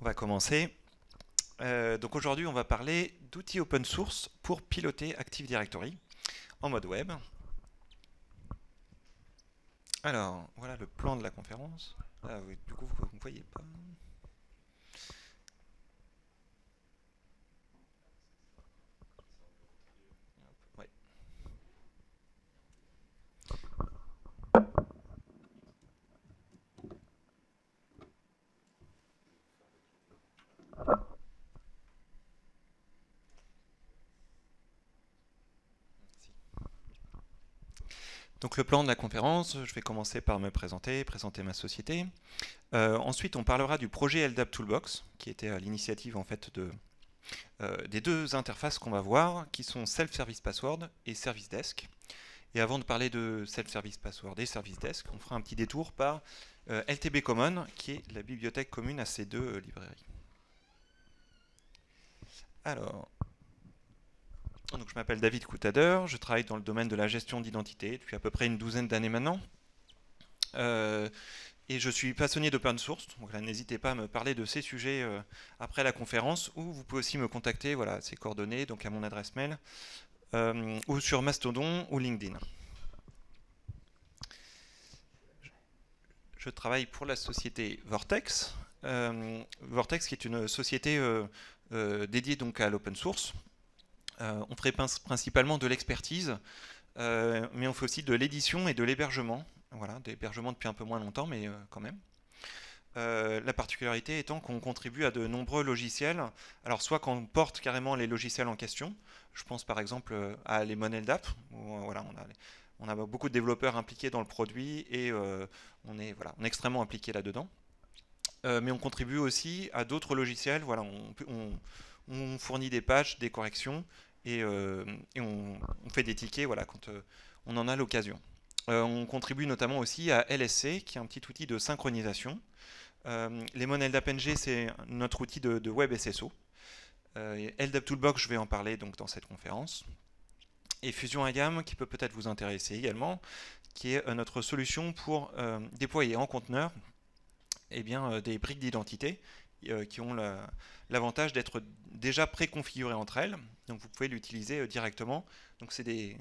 va commencer. Donc aujourd'hui, on va parler d'outils open source pour piloter Active Directory en mode web. Alors, voilà le plan de la conférence. Ah oui, du coup, vous ne voyez pas. Ouais. Donc le plan de la conférence, je vais commencer par me présenter ma société. Ensuite, on parlera du projet LDAP Toolbox, qui était à l'initiative en fait des deux interfaces qu'on va voir, qui sont Self-Service Password et Service Desk. Et avant de parler de Self-Service Password et Service Desk, on fera un petit détour par LTB Common, qui est la bibliothèque commune à ces deux librairies. Alors, donc je m'appelle David Coutader, je travaille dans le domaine de la gestion d'identité depuis à peu près une douzaine d'années maintenant. Et je suis passionné d'open source, donc là n'hésitez pas à me parler de ces sujets après la conférence, ou vous pouvez aussi me contacter, voilà, ces coordonnées, donc à mon adresse mail, ou sur Mastodon ou LinkedIn. Je travaille pour la société Vortex, Vortex qui est une société dédiée donc à l'open source. On fait principalement de l'expertise, mais on fait aussi de l'édition et de l'hébergement. Voilà, de l'hébergement depuis un peu moins longtemps, mais quand même. La particularité étant qu'on contribue à de nombreux logiciels. Alors soit qu'on porte carrément les logiciels en question, je pense par exemple à les LDAP, où voilà, on a beaucoup de développeurs impliqués dans le produit et on est extrêmement impliqué là-dedans. Mais on contribue aussi à d'autres logiciels, voilà, on fournit des patchs, des corrections et on fait des tickets voilà, quand on en a l'occasion. On contribue notamment aussi à LSC, qui est un petit outil de synchronisation. Les LDAP-NG, c'est notre outil de web SSO. LDAP Toolbox, je vais en parler donc dans cette conférence. Et Fusion IAM, qui peut peut-être vous intéresser également, qui est notre solution pour déployer en conteneur des briques d'identité qui ont l'avantage d'être déjà préconfigurées entre elles. Donc vous pouvez l'utiliser directement. Donc c'est des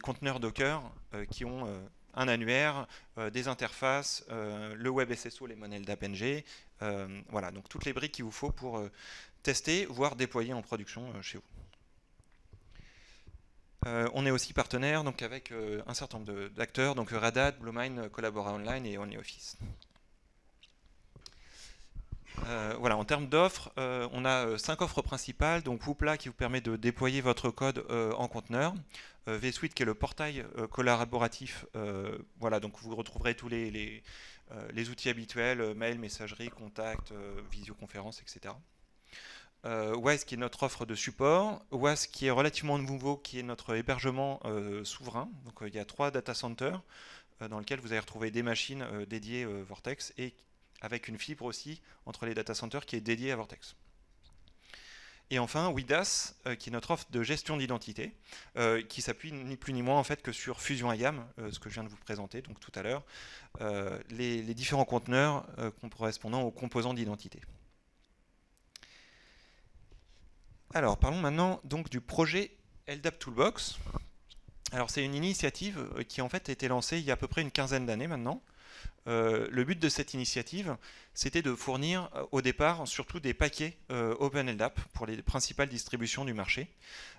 conteneurs Docker qui ont un annuaire, des interfaces, le web SSO, les LDAP-NG, voilà, donc toutes les briques qu'il vous faut pour tester, voire déployer en production chez vous. On est aussi partenaire donc, avec un certain nombre d'acteurs, donc Red Hat, Bluemine, Collabora Online et OnlyOffice. Voilà, en termes d'offres, on a 5 offres principales. Donc Woopla qui vous permet de déployer votre code en conteneur. vSuite qui est le portail collaboratif. Voilà, donc vous retrouverez tous les outils habituels, mail, messagerie, contact, visioconférence, etc. WAS qui est notre offre de support. WAS qui est relativement nouveau, qui est notre hébergement souverain. Donc il y a 3 data centers dans lesquels vous allez retrouver des machines dédiées Vortex et avec une fibre aussi entre les data centers qui est dédiée à Vortex. Et enfin, WIDAS, qui est notre offre de gestion d'identité, qui s'appuie ni plus ni moins en fait que sur Fusion IAM, ce que je viens de vous présenter donc tout à l'heure, les différents conteneurs correspondant aux composants d'identité. Alors, parlons maintenant donc du projet LDAP Toolbox. Alors, c'est une initiative qui en fait a été lancée il y a à peu près une quinzaine d'années maintenant. Le but de cette initiative, c'était de fournir au départ surtout des paquets OpenLDAP pour les principales distributions du marché.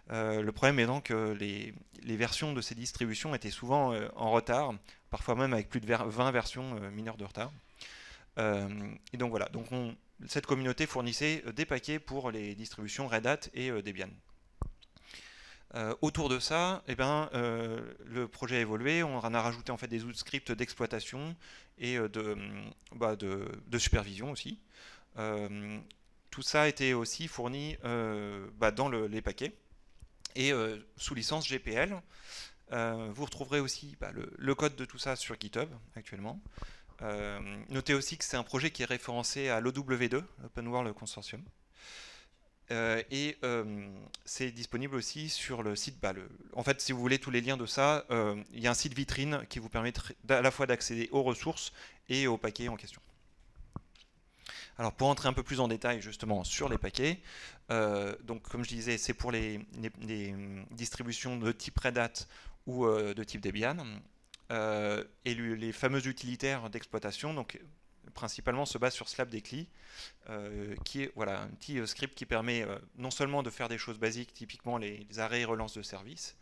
Le problème étant que les versions de ces distributions étaient souvent en retard, parfois même avec plus de 20 versions mineures de retard. Et donc voilà, donc cette communauté fournissait des paquets pour les distributions Red Hat et Debian. Autour de ça, le projet a évolué, on en a rajouté en fait des scripts d'exploitation et de supervision aussi. Tout ça a été aussi fourni dans les paquets et sous licence GPL. Vous retrouverez aussi le code de tout ça sur GitHub actuellement. Notez aussi que c'est un projet qui est référencé à l'OW2, Open World Consortium. C'est disponible aussi sur le site. En fait, si vous voulez tous les liens de ça, il y a un site vitrine qui vous permet à la fois d'accéder aux ressources et aux paquets en question. Alors pour entrer un peu plus en détail justement sur les paquets, donc comme je disais, c'est pour les distributions de type Red Hat ou de type Debian, et les fameux utilitaires d'exploitation, donc principalement se basent sur slapdecli, qui est voilà, un petit script qui permet non seulement de faire des choses basiques, typiquement les arrêts et relances de service,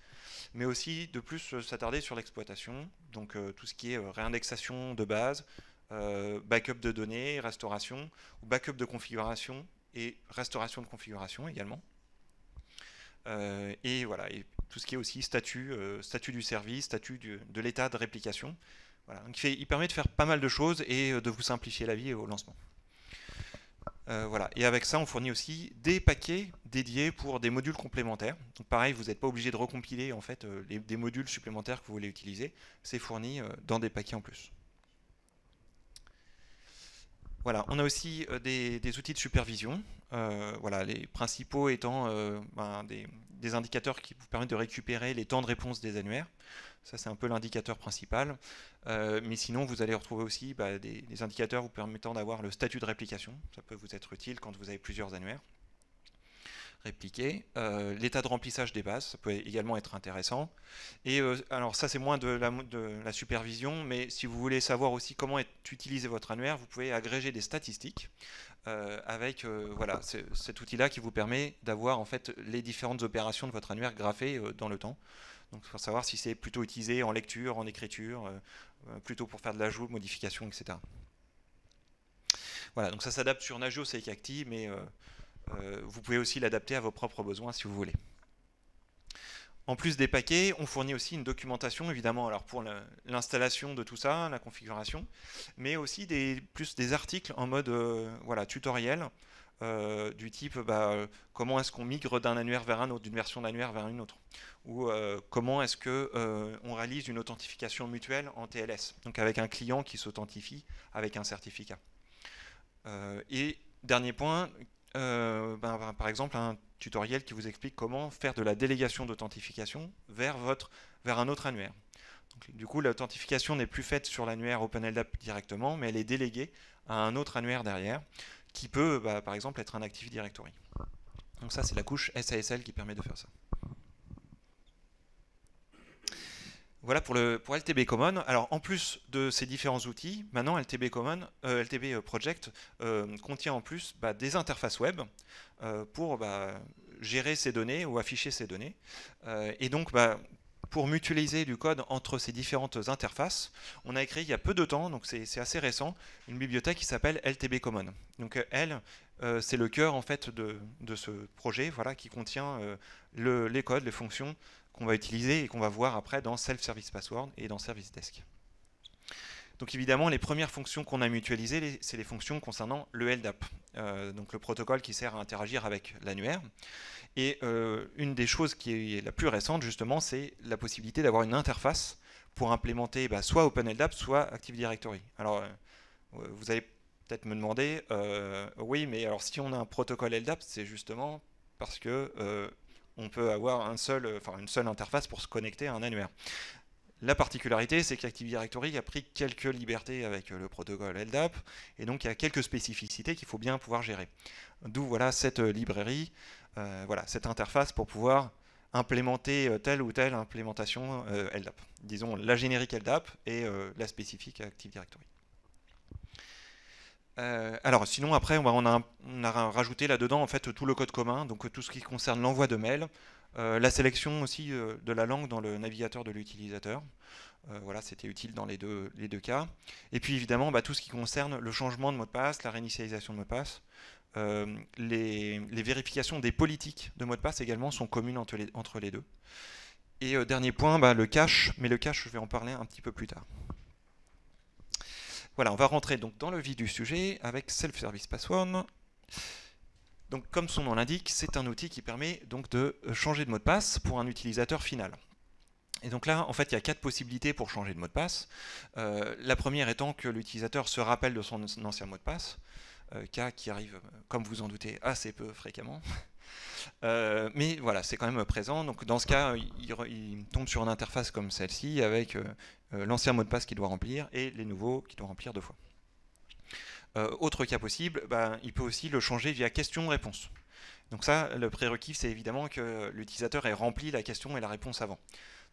mais aussi de plus s'attarder sur l'exploitation, donc tout ce qui est réindexation de base, backup de données, restauration, ou backup de configuration et restauration de configuration également. Et voilà, et tout ce qui est aussi statut du service, statut de l'état de réplication. Voilà. Donc il permet de faire pas mal de choses et de vous simplifier la vie au lancement. Voilà. Et avec ça, on fournit aussi des paquets dédiés pour des modules complémentaires. Donc pareil, vous n'êtes pas obligé de recompiler en fait, des modules supplémentaires que vous voulez utiliser. C'est fourni dans des paquets en plus. Voilà, on a aussi des outils de supervision. Voilà, les principaux étant des indicateurs qui vous permettent de récupérer les temps de réponse des annuaires. Ça, c'est un peu l'indicateur principal. Mais sinon, vous allez retrouver aussi des indicateurs vous permettant d'avoir le statut de réplication. Ça peut vous être utile quand vous avez plusieurs annuaires répliqués. L'état de remplissage des bases, ça peut également être intéressant. Et alors ça, c'est moins de la supervision, mais si vous voulez savoir aussi comment est utilisé votre annuaire, vous pouvez agréger des statistiques avec voilà, cet outil-là qui vous permet d'avoir en fait les différentes opérations de votre annuaire graphées dans le temps. Donc pour savoir si c'est plutôt utilisé en lecture, en écriture, plutôt pour faire de l'ajout, modification, etc. Voilà, donc ça s'adapte sur Nagios et Cacti, mais vous pouvez aussi l'adapter à vos propres besoins si vous voulez. En plus des paquets, on fournit aussi une documentation, évidemment, alors pour l'installation de tout ça, la configuration, mais aussi plus des articles en mode voilà, tutoriel, du type comment est-ce qu'on migre d'un annuaire vers un autre, d'une version d'annuaire vers une autre, ou comment est-ce qu'on réalise une authentification mutuelle en TLS, donc avec un client qui s'authentifie avec un certificat. Et dernier point, par exemple un tutoriel qui vous explique comment faire de la délégation d'authentification vers un autre annuaire. Donc, du coup, l'authentification n'est plus faite sur l'annuaire OpenLDAP directement, mais elle est déléguée à un autre annuaire derrière, qui peut, par exemple, être un Active Directory. Donc ça, c'est la couche SASL qui permet de faire ça. Voilà pour LTB Common. Alors en plus de ces différents outils, maintenant LTB Project contient en plus des interfaces web pour gérer ces données ou afficher ces données. Et donc pour mutualiser du code entre ces différentes interfaces, on a créé il y a peu de temps, donc c'est assez récent, une bibliothèque qui s'appelle LTB Common. Donc elle, c'est le cœur en fait de ce projet, voilà, qui contient les codes, les fonctions qu'on va utiliser et qu'on va voir après dans Self-Service Password et dans Service Desk. Donc évidemment, les premières fonctions qu'on a mutualisées, c'est les fonctions concernant le LDAP, donc le protocole qui sert à interagir avec l'annuaire. Et une des choses qui est la plus récente, justement, c'est la possibilité d'avoir une interface pour implémenter soit OpenLDAP, soit Active Directory. Alors, vous allez peut-être me demander, oui, mais alors si on a un protocole LDAP, c'est justement parce que on peut avoir une seule interface pour se connecter à un annuaire. La particularité, c'est qu'Active Directory a pris quelques libertés avec le protocole LDAP, et donc il y a quelques spécificités qu'il faut bien pouvoir gérer. D'où voilà cette librairie, voilà, cette interface pour pouvoir implémenter telle ou telle implémentation LDAP. Disons la générique LDAP et la spécifique Active Directory. Alors sinon après on a rajouté là-dedans en fait tout le code commun, donc tout ce qui concerne l'envoi de mails, la sélection aussi de la langue dans le navigateur de l'utilisateur. Voilà, c'était utile dans les deux cas. Et puis évidemment tout ce qui concerne le changement de mot de passe, la réinitialisation de mot de passe. Les vérifications des politiques de mot de passe également sont communes entre les deux. Et dernier point, le cache, mais le cache je vais en parler un petit peu plus tard. Voilà, on va rentrer donc dans le vif du sujet avec Self-Service Password. Donc, comme son nom l'indique, c'est un outil qui permet donc de changer de mot de passe pour un utilisateur final. Et donc là, en fait, il y a 4 possibilités pour changer de mot de passe. La première étant que l'utilisateur se rappelle de son ancien mot de passe, cas qui arrive, comme vous en doutez, assez peu fréquemment. Mais voilà, c'est quand même présent. Donc dans ce cas, il tombe sur une interface comme celle-ci avec l'ancien mot de passe qu'il doit remplir et les nouveaux qu'il doit remplir 2 fois. Autre cas possible, il peut aussi le changer via question-réponse. Donc ça, le prérequis, c'est évidemment que l'utilisateur ait rempli la question et la réponse avant.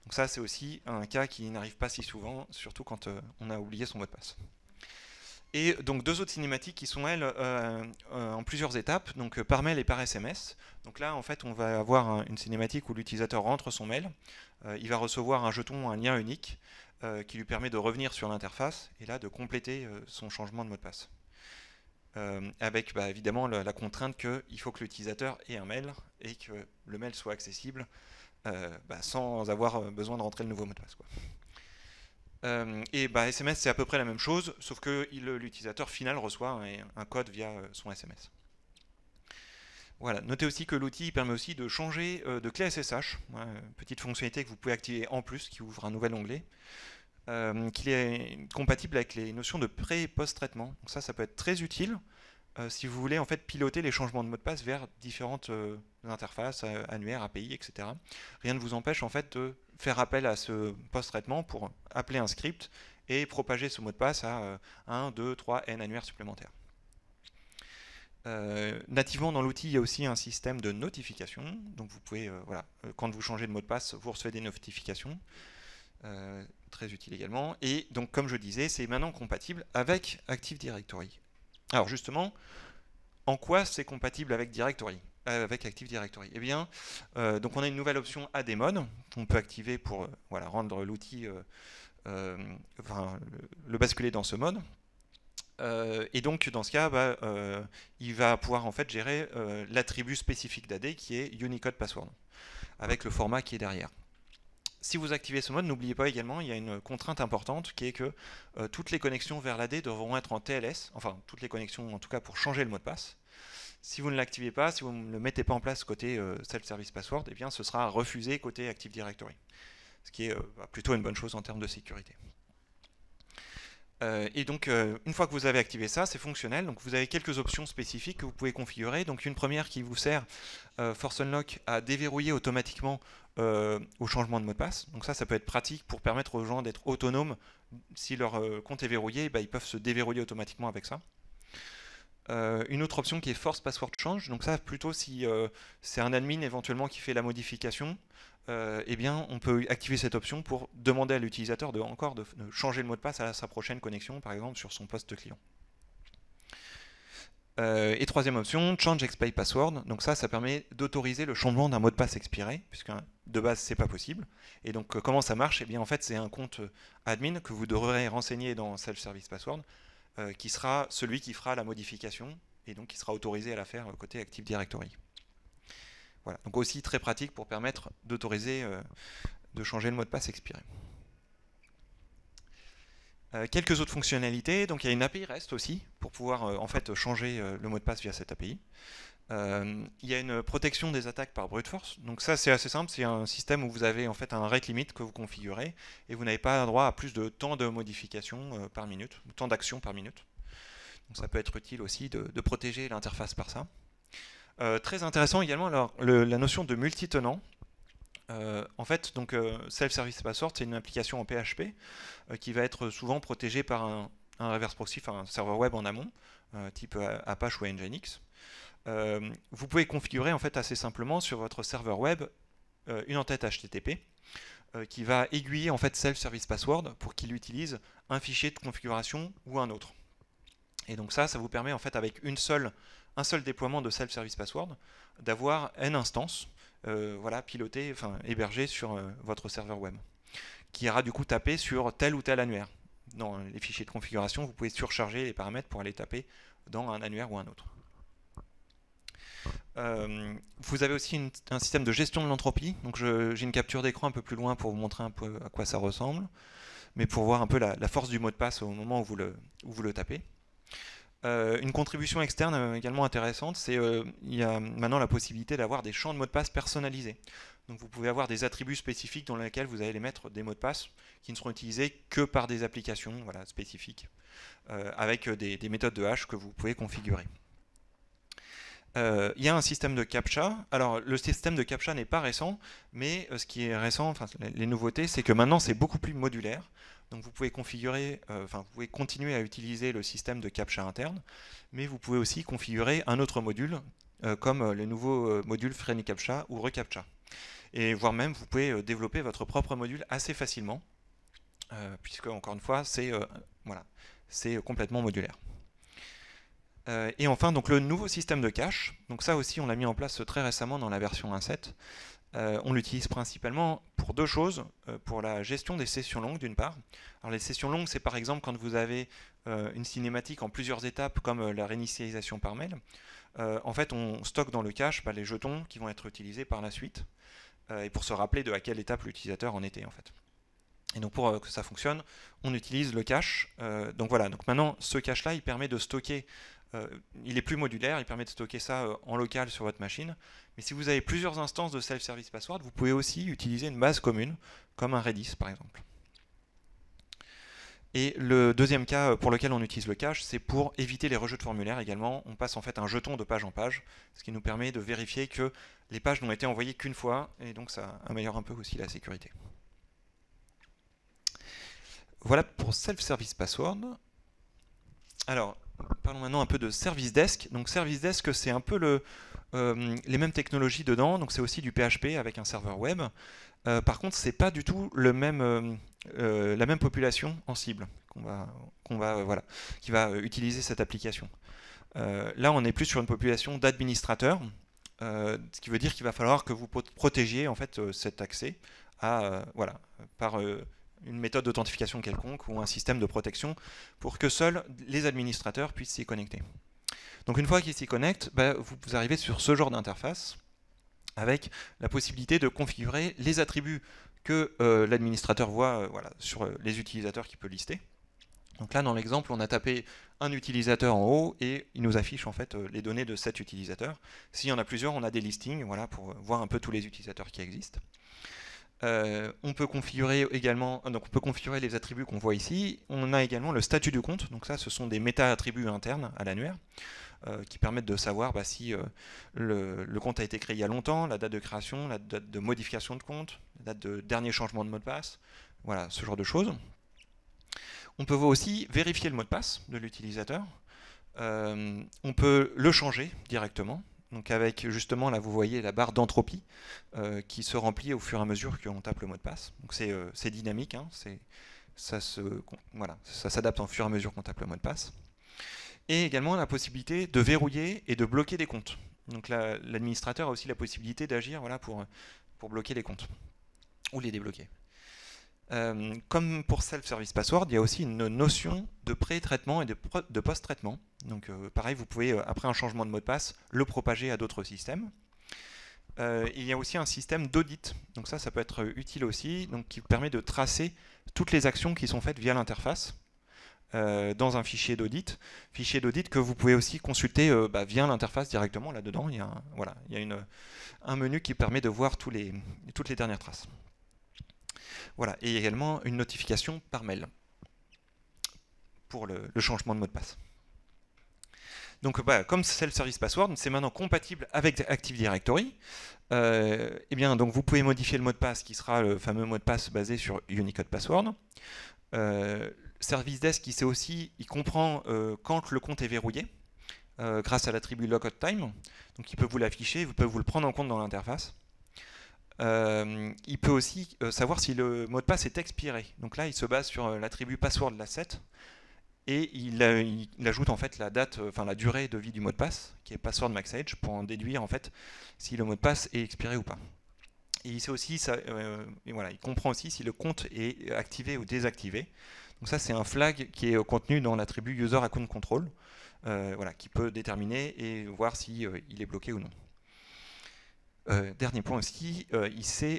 Donc ça, c'est aussi un cas qui n'arrive pas si souvent, surtout quand on a oublié son mot de passe. Et donc deux autres cinématiques qui sont, elles, en plusieurs étapes, donc par mail et par SMS. Donc là, en fait, on va avoir une cinématique où l'utilisateur rentre son mail, il va recevoir un jeton, un lien unique, qui lui permet de revenir sur l'interface, et là, de compléter son changement de mot de passe. Avec évidemment la contrainte qu'il faut que l'utilisateur ait un mail, et que le mail soit accessible sans avoir besoin de rentrer le nouveau mot de passe, quoi. SMS, c'est à peu près la même chose, sauf que l'utilisateur final reçoit un code via son SMS. Voilà. Notez aussi que l'outil permet aussi de changer de clé SSH, petite fonctionnalité que vous pouvez activer en plus, qui ouvre un nouvel onglet, qui est compatible avec les notions de pré- et post-traitement. Donc ça peut être très utile si vous voulez en fait piloter les changements de mot de passe vers différentes interfaces, annuaires, API, etc. Rien ne vous empêche en fait de faire appel à ce post-traitement pour appeler un script et propager ce mot de passe à 1, 2, 3, n annuaires supplémentaires. Nativement dans l'outil, il y a aussi un système de notification. Donc vous pouvez, quand vous changez de mot de passe, vous recevez des notifications. Très utile également. Et donc comme je disais, c'est maintenant compatible avec Active Directory. Alors justement, en quoi c'est compatible avec Active Directory? Eh bien, donc on a une nouvelle option ADmon qu'on peut activer pour rendre l'outil, le basculer dans ce mode. Et donc dans ce cas, il va pouvoir en fait gérer l'attribut spécifique d'AD qui est Unicode Password, avec le format qui est derrière. Si vous activez ce mode, n'oubliez pas également, il y a une contrainte importante qui est que toutes les connexions vers l'AD devront être en TLS, enfin toutes les connexions en tout cas pour changer le mot de passe. Si vous ne l'activez pas, si vous ne le mettez pas en place côté Self-Service Password, eh bien ce sera refusé côté Active Directory, ce qui est plutôt une bonne chose en termes de sécurité. Et donc, une fois que vous avez activé ça, c'est fonctionnel. Donc, vous avez quelques options spécifiques que vous pouvez configurer. Donc, une première qui vous sert, Force Unlock, à déverrouiller automatiquement au changement de mot de passe. Donc, ça peut être pratique pour permettre aux gens d'être autonomes. Si leur compte est verrouillé, ils peuvent se déverrouiller automatiquement avec ça. Une autre option qui est Force Password Change. Donc, ça, plutôt si c'est un admin éventuellement qui fait la modification. Eh bien, on peut activer cette option pour demander à l'utilisateur de changer le mot de passe à sa prochaine connexion, par exemple sur son poste client. Et troisième option, Change Expire Password. Donc ça permet d'autoriser le changement d'un mot de passe expiré, puisque de base, c'est pas possible. Et donc, comment ça marche? Eh bien, en fait, c'est un compte admin que vous devrez renseigner dans Self-Service Password, qui sera celui qui fera la modification, et donc qui sera autorisé à la faire côté Active Directory. Voilà. Donc aussi très pratique pour permettre d'autoriser de changer le mot de passe expiré. Quelques autres fonctionnalités. Donc il y a une API REST aussi pour pouvoir en fait changer le mot de passe via cette API. Il y a une protection des attaques par brute force. Donc ça c'est assez simple, c'est un système où vous avez en fait un rate limit que vous configurez et vous n'avez pas droit à plus de temps de modification par minute, ou temps d'action par minute. Donc ça peut être utile aussi de protéger l'interface par ça. Très intéressant également la notion de multi-tenant. En fait, donc Self-Service Password, c'est une application en PHP qui va être souvent protégée par un reverse proxy, enfin un serveur web en amont, type Apache ou Nginx. Vous pouvez configurer en fait assez simplement sur votre serveur web une entête HTTP qui va aiguiller en fait Self-Service Password pour qu'il utilise un fichier de configuration ou un autre. Et donc ça vous permet en fait avec un seul déploiement de Self-Service Password d'avoir n instances pilotées, enfin hébergées sur votre serveur web, qui ira du coup taper sur tel ou tel annuaire. Dans les fichiers de configuration, vous pouvez surcharger les paramètres pour aller taper dans un annuaire ou un autre. Vous avez aussi un système de gestion de l'entropie. Donc j'ai une capture d'écran un peu plus loin pour vous montrer un peu à quoi ça ressemble, mais pour voir un peu la force du mot de passe au moment où vous le tapez. Une contribution externe également intéressante, c'est il y a maintenant la possibilité d'avoir des champs de mots de passe personnalisés. Donc vous pouvez avoir des attributs spécifiques dans lesquels vous allez mettre des mots de passe qui ne seront utilisés que par des applications spécifiques, avec des méthodes de hash que vous pouvez configurer. Il y a un système de CAPTCHA. Alors le système de CAPTCHA n'est pas récent, mais ce qui est récent, enfin les nouveautés, c'est que maintenant c'est beaucoup plus modulaire. Donc vous pouvez configurer, vous pouvez continuer à utiliser le système de captcha interne, mais vous pouvez aussi configurer un autre module, comme le nouveau module Friendly Captcha ou reCAPTCHA. Et voire même, vous pouvez développer votre propre module assez facilement, puisque encore une fois, c'est complètement modulaire. Et enfin, donc le nouveau système de cache, donc ça aussi on l'a mis en place très récemment dans la version 1.7. On l'utilise principalement pour deux choses, pour la gestion des sessions longues d'une part. Alors les sessions longues, c'est par exemple quand vous avez une cinématique en plusieurs étapes comme la réinitialisation par mail. En fait, on stocke dans le cache les jetons qui vont être utilisés par la suite, et pour se rappeler de à quelle étape l'utilisateur en était en fait. Et donc pour que ça fonctionne, on utilise le cache. Donc voilà, donc maintenant ce cache là il permet de stocker, il est plus modulaire, il permet de stocker ça en local sur votre machine. Mais si vous avez plusieurs instances de self-service password, vous pouvez aussi utiliser une base commune, comme un Redis par exemple. Et le deuxième cas pour lequel on utilise le cache, c'est pour éviter les rejets de formulaires également. On passe en fait un jeton de page en page, ce qui nous permet de vérifier que les pages n'ont été envoyées qu'une fois, et donc ça améliore un peu aussi la sécurité. Voilà pour Self-Service Password. Alors, parlons maintenant un peu de Service Desk. Donc Service Desk, c'est un peu les mêmes technologies dedans, donc c'est aussi du PHP avec un serveur web. Par contre, c'est pas du tout la même population en cible qui va utiliser cette application. Là, on est plus sur une population d'administrateurs, ce qui veut dire qu'il va falloir que vous protégiez en fait cet accès par une méthode d'authentification quelconque ou un système de protection pour que seuls les administrateurs puissent s'y connecter. Donc une fois qu'ils s'y connectent, vous arrivez sur ce genre d'interface avec la possibilité de configurer les attributs que l'administrateur voit sur les utilisateurs qu'il peut lister. Donc là, dans l'exemple, on a tapé un utilisateur en haut et il nous affiche en fait les données de cet utilisateur. S'il y en a plusieurs, on a des listings pour voir un peu tous les utilisateurs qui existent. On peut configurer également, donc on peut configurer les attributs qu'on voit ici. On a également le statut du compte. Donc ça, ce sont des méta-attributs internes à l'annuaire qui permettent de savoir si le compte a été créé il y a longtemps, la date de création, la date de modification de compte, la date de dernier changement de mot de passe. Voilà, ce genre de choses. On peut aussi vérifier le mot de passe de l'utilisateur. On peut le changer directement. Donc avec justement, là vous voyez la barre d'entropie qui se remplit au fur et à mesure qu'on tape le mot de passe. Donc c'est dynamique, hein, ça s'adapte au fur et à mesure qu'on tape le mot de passe. Et également la possibilité de verrouiller et de bloquer des comptes. Donc l'administrateur a aussi la possibilité d'agir pour bloquer les comptes ou les débloquer. Comme pour Self-Service Password, il y a aussi une notion de pré-traitement et de post-traitement. Donc pareil, vous pouvez, après un changement de mot de passe, le propager à d'autres systèmes. Il y a aussi un système d'audit. Donc ça peut être utile aussi, donc qui permet de tracer toutes les actions qui sont faites via l'interface dans un fichier d'audit que vous pouvez aussi consulter via l'interface directement. Là-dedans, il y a un menu qui permet de voir toutes les dernières traces. Voilà, et également une notification par mail pour le changement de mot de passe. Donc comme Self-Service Password, c'est maintenant compatible avec Active Directory. Donc vous pouvez modifier le mot de passe qui sera le fameux mot de passe basé sur Unicode Password. Service Desk, il comprend quand le compte est verrouillé grâce à l'attribut Logout Time. Donc il peut vous l'afficher, vous pouvez vous le prendre en compte dans l'interface. Il peut aussi savoir si le mot de passe est expiré. Donc là, il se base sur l'attribut password l'asset et il ajoute en fait la date, la durée de vie du mot de passe, qui est password max age, pour en déduire en fait si le mot de passe est expiré ou pas. Et il sait aussi, il comprend aussi si le compte est activé ou désactivé. Donc ça, c'est un flag qui est contenu dans l'attribut user account control, qui peut déterminer et voir si il est bloqué ou non. Dernier point aussi,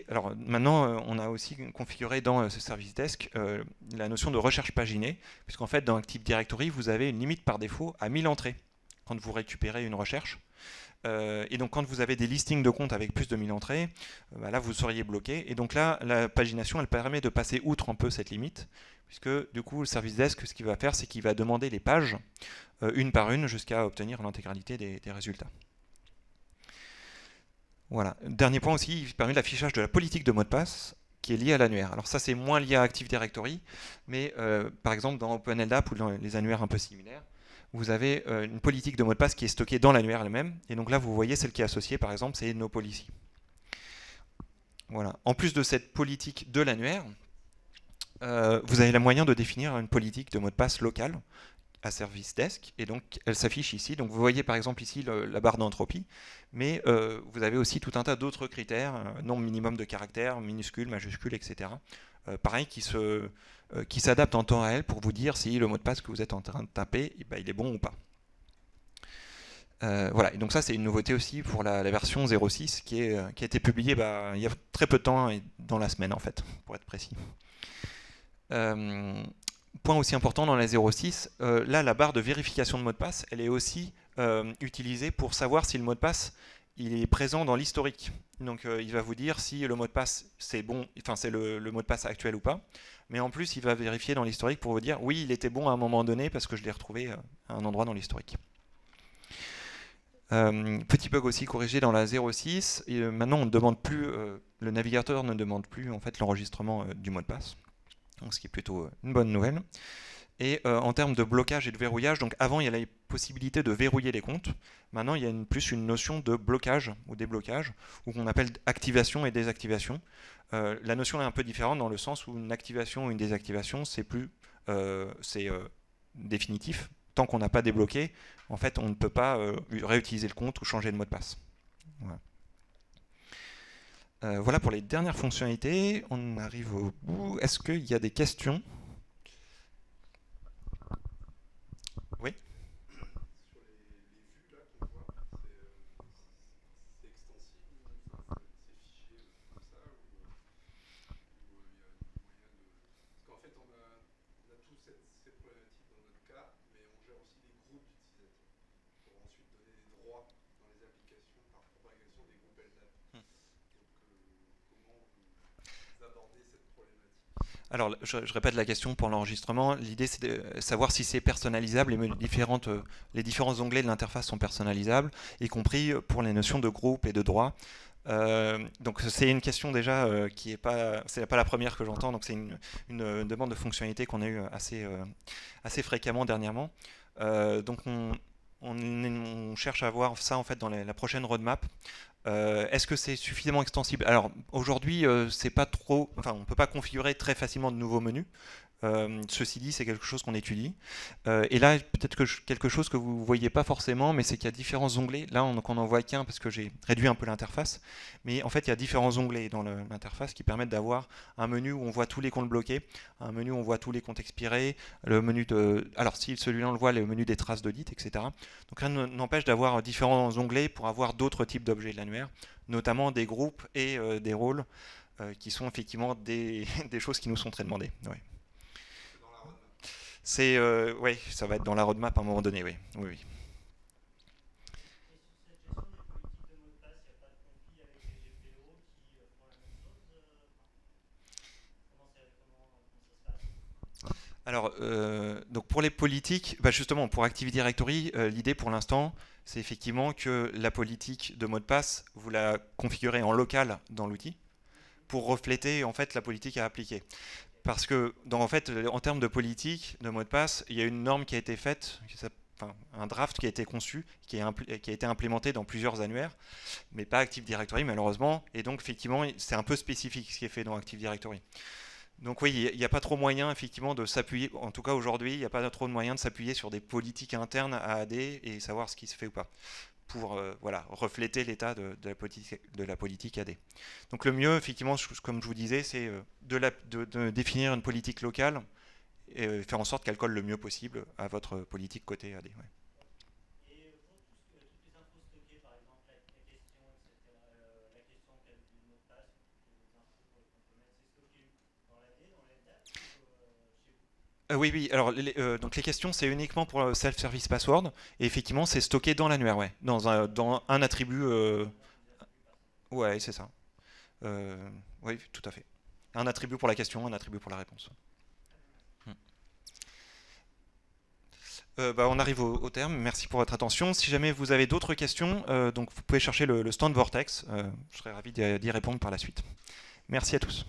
alors maintenant on a aussi configuré dans ce Service Desk la notion de recherche paginée, puisqu'en fait dans Active Directory vous avez une limite par défaut à 1000 entrées quand vous récupérez une recherche. Et donc quand vous avez des listings de comptes avec plus de 1000 entrées, là vous seriez bloqué. Et donc là, la pagination elle permet de passer outre un peu cette limite, puisque du coup le Service Desk, ce qu'il va faire, c'est qu'il va demander les pages une par une jusqu'à obtenir l'intégralité des résultats. Voilà. Dernier point aussi, il permet l'affichage de la politique de mot de passe qui est lié à l'annuaire. Alors ça, c'est moins lié à Active Directory, mais par exemple, dans OpenLDAP ou dans les annuaires un peu similaires, vous avez une politique de mot de passe qui est stockée dans l'annuaire elle-même. Et donc là, vous voyez, celle qui est associée, par exemple, c'est NoPolicy. Voilà. En plus de cette politique de l'annuaire, vous avez le moyen de définir une politique de mot de passe locale à Service Desk, et donc elle s'affiche ici. Donc vous voyez par exemple ici la barre d'entropie, mais vous avez aussi tout un tas d'autres critères, nombre minimum de caractères, minuscules, majuscules, etc. Pareil, qui s'adaptent en temps réel pour vous dire si le mot de passe que vous êtes en train de taper, il est bon ou pas. Voilà, et donc ça c'est une nouveauté aussi pour la version 0.6 qui a été publiée il y a très peu de temps, dans la semaine en fait, pour être précis. Point aussi important dans la 0.6, là la barre de vérification de mot de passe, elle est aussi utilisée pour savoir si le mot de passe il est présent dans l'historique. Donc il va vous dire si le mot de passe c'est bon, enfin c'est le mot de passe actuel ou pas. Mais en plus il va vérifier dans l'historique pour vous dire oui il était bon à un moment donné parce que je l'ai retrouvé à un endroit dans l'historique. Petit bug aussi corrigé dans la 0.6. Maintenant on ne demande plus, le navigateur ne demande plus en fait l'enregistrement du mot de passe. Donc, ce qui est plutôt une bonne nouvelle. Et en termes de blocage et de verrouillage, donc avant il y a la possibilité de verrouiller les comptes. Maintenant il y a plus une notion de blocage ou déblocage, ou qu'on appelle activation et désactivation. La notion est un peu différente dans le sens où une activation ou une désactivation c'est définitif. Tant qu'on n'a pas débloqué, en fait on ne peut pas réutiliser le compte ou changer de mot de passe. Voilà. Voilà pour les dernières fonctionnalités. On arrive au bout. Est-ce qu'il y a des questions? Oui. Sur les vues là qu'on voit, c'est extensible, enfin, c'est fichier comme ça, ou il y a moyen de... Parce qu'en fait, on a tous ces problématiques dans notre cas, mais on gère aussi des groupes d'utilisateurs pour ensuite donner des droits dans les applications par propagation des groupes LDAP. Comment vous abordez cette problématique? Alors, je répète la question pour l'enregistrement. L'idée, c'est de savoir si c'est personnalisable. Les différents onglets de l'interface sont personnalisables, y compris pour les notions de groupe et de droit. Donc, c'est une question déjà qui n'est pas, c'est pas la première que j'entends. Donc, c'est une demande de fonctionnalité qu'on a eu assez fréquemment dernièrement. Donc, on cherche à voir ça en fait dans la prochaine roadmap. Est-ce que c'est suffisamment extensible? Alors aujourd'hui, c'est pas trop, enfin, on ne peut pas configurer très facilement de nouveaux menus. Ceci dit, c'est quelque chose qu'on étudie. Et là, peut-être que quelque chose que vous ne voyez pas forcément, mais c'est qu'il y a différents onglets. Là, on n'en voit qu'un parce que j'ai réduit un peu l'interface. Mais en fait, il y a différents onglets dans l'interface qui permettent d'avoir un menu où on voit tous les comptes bloqués, un menu où on voit tous les comptes expirés, le menu de... Alors, si celui-là, on le voit, le menu des traces d'audit, etc. Donc, rien n'empêche d'avoir différents onglets pour avoir d'autres types d'objets de l'annuaire, notamment des groupes et des rôles qui sont effectivement des choses qui nous sont très demandées. Ouais. C'est oui, ça va être dans la roadmap à un moment donné, oui. Oui, oui. Alors, donc pour les politiques, justement, pour Active Directory, l'idée pour l'instant, c'est effectivement que la politique de mot de passe, vous la configurez en local dans l'outil pour refléter en fait la politique à appliquer. Parce que, en fait, en termes de politique, de mot de passe, il y a une norme qui a été faite, un draft qui a été conçu, qui a été implémenté dans plusieurs annuaires, mais pas Active Directory malheureusement, et donc effectivement, c'est un peu spécifique ce qui est fait dans Active Directory. Donc oui, il n'y a pas trop moyen effectivement de s'appuyer, en tout cas aujourd'hui, il n'y a pas trop de moyen de s'appuyer sur des politiques internes à AD et savoir ce qui se fait ou pas, pour voilà, refléter l'état de la politique AD. Donc le mieux, effectivement, comme je vous disais, c'est de définir une politique locale et faire en sorte qu'elle colle le mieux possible à votre politique côté AD. Ouais. Oui, oui. Alors, donc les questions, c'est uniquement pour le self-service password. Et effectivement, c'est stocké dans l'annuaire, ouais. Dans un attribut. Ouais, c'est ça. Oui, tout à fait. Un attribut pour la question, un attribut pour la réponse. On arrive au terme. Merci pour votre attention. Si jamais vous avez d'autres questions, donc vous pouvez chercher le stand Vortex. Je serai ravi d'y répondre par la suite. Merci à tous.